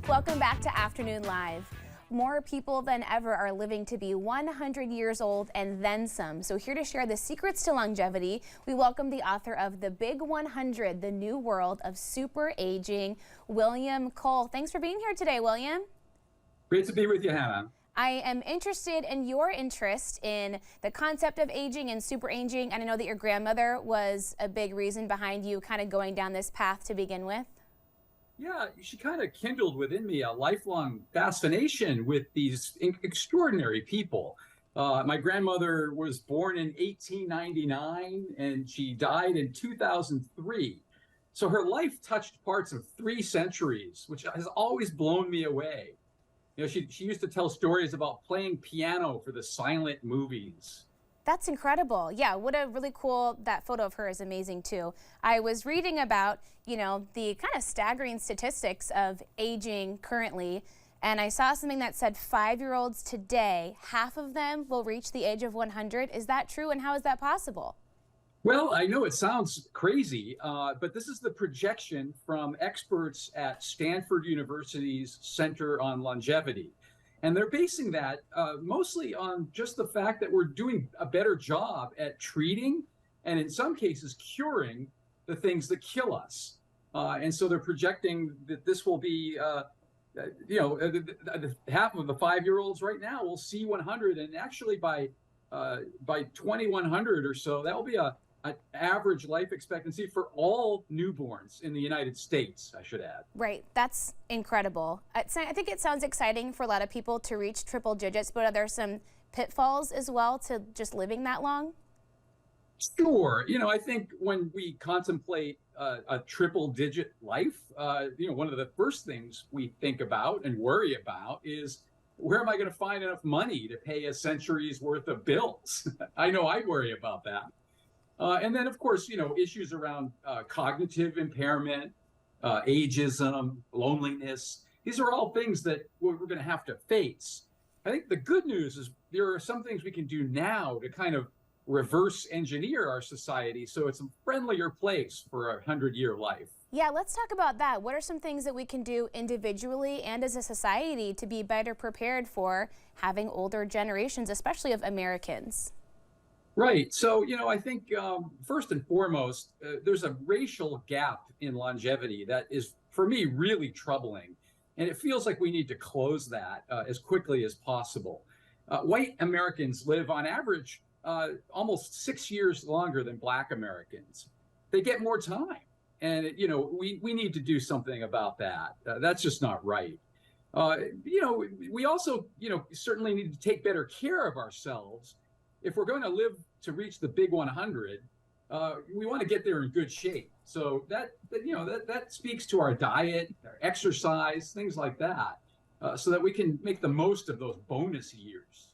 Welcome back to Afternoon Live. More people than ever are living to be 100 years old and then some. So here to share the secrets to longevity, we welcome the author of The Big 100, The New World of Super Aging, William Kole. Thanks for being here today, William. Great to be with you, Hannah. I am interested in your interest in the concept of aging and super aging, and I know that your grandmother was a big reason behind you kind of going down this path to begin with. Yeah, she kind of kindled within me a lifelong fascination with these extraordinary people. My grandmother was born in 1899 and she died in 2003. So her life touched parts of 3 centuries, which has always blown me away. You know, she used to tell stories about playing piano for the silent movies. That's incredible. Yeah, what a really cool, that photo of her is amazing too. I was reading about, the kind of staggering statistics of aging currently, and I saw something that said 5-year-olds today, half of them will reach the age of 100. Is that true, and how is that possible? Well, I know it sounds crazy, but this is the projection from experts at Stanford University's Center on Longevity. And they're basing that mostly on just the fact that we're doing a better job at treating and in some cases curing the things that kill us. And so they're projecting that this will be, half of the 5-year-olds right now will see 100. And actually by 2100 or so, that will be an average life expectancy for all newborns in the United States, I should add. Right, that's incredible. I think it sounds exciting for a lot of people to reach triple digits, but are there some pitfalls as well to just living that long? Sure. I think when we contemplate a triple digit life, one of the first things we think about and worry about is, where am I going to find enough money to pay a century's worth of bills? I know I worry about that. And then, of course, issues around cognitive impairment, ageism, loneliness. These are all things that we're going to have to face. I think the good news is there are some things we can do now to kind of reverse engineer our society so it's a friendlier place for a 100-year life. Yeah, let's talk about that. What are some things that we can do individually and as a society to be better prepared for having older generations, especially of Americans? Right. So, I think first and foremost, there's a racial gap in longevity that is, for me, really troubling. And it feels like we need to close that as quickly as possible. White Americans live on average almost 6 years longer than Black Americans. They get more time. And, we need to do something about that. That's just not right. We also, certainly need to take better care of ourselves. If we're going to live to reach the big 100, we want to get there in good shape. So that speaks to our diet, our exercise, things like that, so that we can make the most of those bonus years.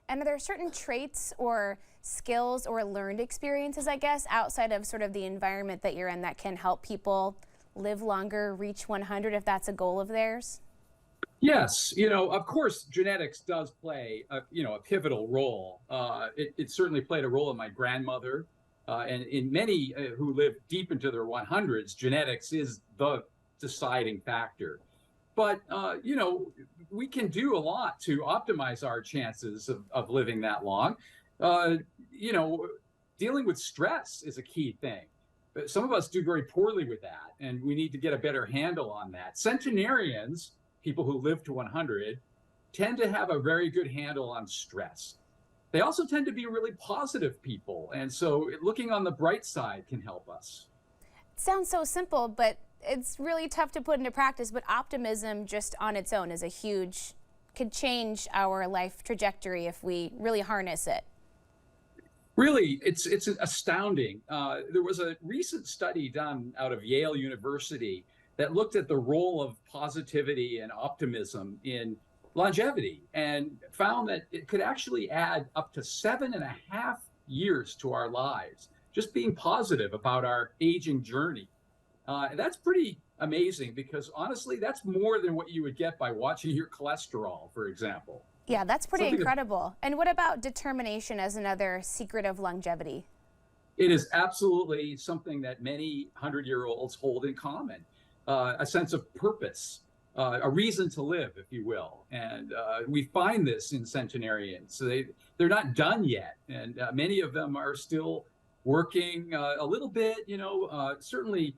And are there certain traits or skills or learned experiences, I guess, outside of sort of the environment that you're in that can help people live longer, reach 100 if that's a goal of theirs? Yes, of course, genetics does play a pivotal role. It certainly played a role in my grandmother, and in many who live deep into their 100s, genetics is the deciding factor. But, we can do a lot to optimize our chances of living that long. Dealing with stress is a key thing. Some of us do very poorly with that, and we need to get a better handle on that. Centenarians, people who live to 100, tend to have a very good handle on stress. They also tend to be really positive people. And so looking on the bright side can help us. It sounds so simple, but it's really tough to put into practice. But optimism just on its own is could change our life trajectory if we really harness it. Really, it's astounding. There was a recent study done out of Yale University that looked at the role of positivity and optimism in longevity and found that it could actually add up to 7.5 years to our lives, just being positive about our aging journey. That's pretty amazing because honestly, that's more than what you would get by watching your cholesterol, for example. Yeah, that's pretty incredible. And what about determination as another secret of longevity? It is absolutely something that many 100-year-olds hold in common. A sense of purpose. a reason to live, if you will. And we find this in centenarians. So they're not done yet, and many of them are still working a little bit. Certainly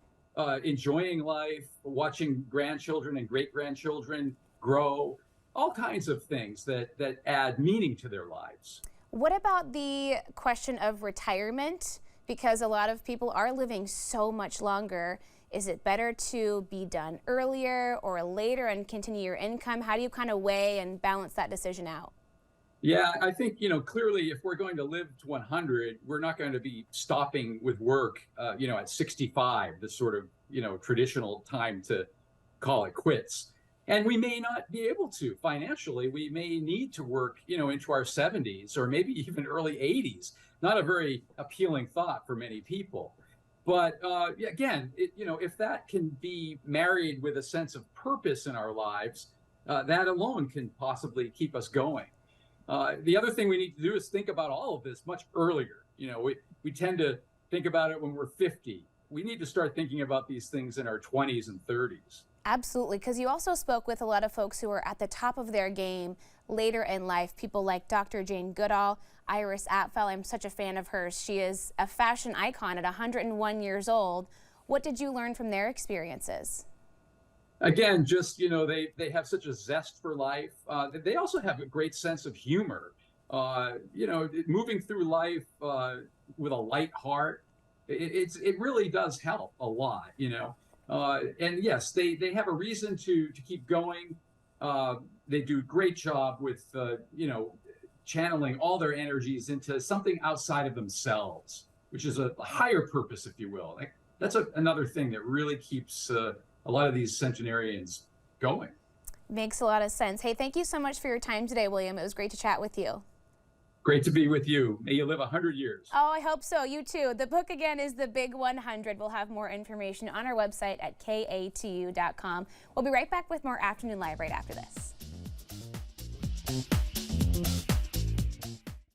enjoying life, watching grandchildren and great grandchildren grow, all kinds of things that add meaning to their lives. What about the question of retirement? Because a lot of people are living so much longer. Is it better to be done earlier or later and continue your income? How do you kind of weigh and balance that decision out? Yeah, I think, clearly if we're going to live to 100, we're not going to be stopping with work, at 65, the sort of, traditional time to call it quits. And we may not be able to financially. We may need to work, into our 70s or maybe even early 80s. Not a very appealing thought for many people. But again, if that can be married with a sense of purpose in our lives, that alone can possibly keep us going. The other thing we need to do is think about all of this much earlier. We tend to think about it when we're 50. We need to start thinking about these things in our 20s and 30s. Absolutely, because you also spoke with a lot of folks who are at the top of their game later in life, people like Dr. Jane Goodall, Iris Apfel. I'm such a fan of hers. She is a fashion icon at 101 years old. What did you learn from their experiences? Again, just, they have such a zest for life. They also have a great sense of humor. Moving through life with a light heart, it really does help a lot, and yes, they have a reason to keep going. They do a great job with, channeling all their energies into something outside of themselves, which is a higher purpose, if you will. That's another thing that really keeps a lot of these centenarians going. Makes a lot of sense. Hey, thank you so much for your time today, William. It was great to chat with you. Great to be with you. May you live 100 years. Oh, I hope so. You too. The book again is The Big 100. We'll have more information on our website at katu.com. We'll be right back with more Afternoon Live right after this.